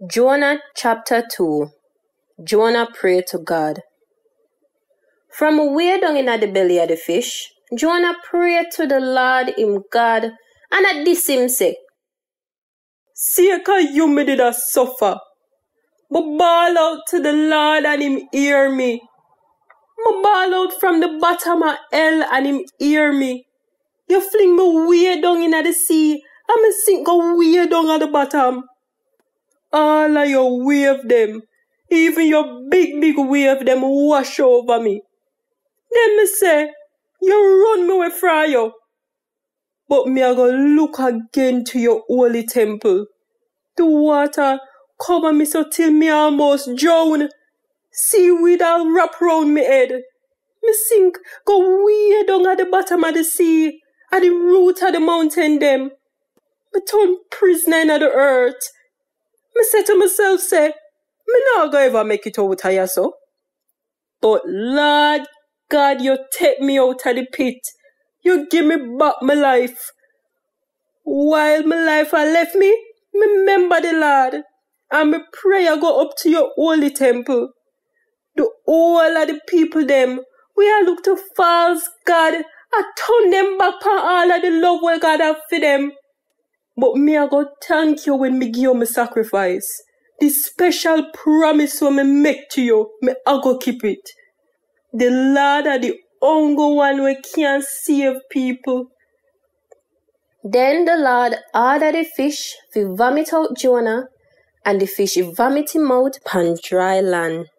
Jonah chapter 2. Jonah prayed to God. From way down in the belly of the fish, Jonah prayed to the Lord him God, and at this him say, "See how you me did a suffer. But bawl out to the Lord and him hear me. I bawl out from the bottom of hell and him hear me. You fling me way down in the sea, and me sink go way down at the bottom. All of your wave them, even your big wave them wash over me. Then me say, you run me away from you. But me a go look again to your holy temple. The water cover me so till me almost drown. Seaweed all wrap round me head. Me sink go way down at the bottom of the sea, at the root of the mountain them. Me turn prisoner in the earth. Me say to myself, say, me not go ever make it out of here so. But Lord God, you take me out of the pit. You give me back my life. While my life I left me remember the Lord. And my prayer go up to your holy temple. The whole of the people them, we are look to false God. I turn them back for all of the love we God have for them. But me I go thank you when me give you my sacrifice. This special promise when me make to you, me I go keep it. The Lord are the only one we can save people." Then the Lord ordered the fish to vomit out Jonah, and the fish vomit him out upon dry land.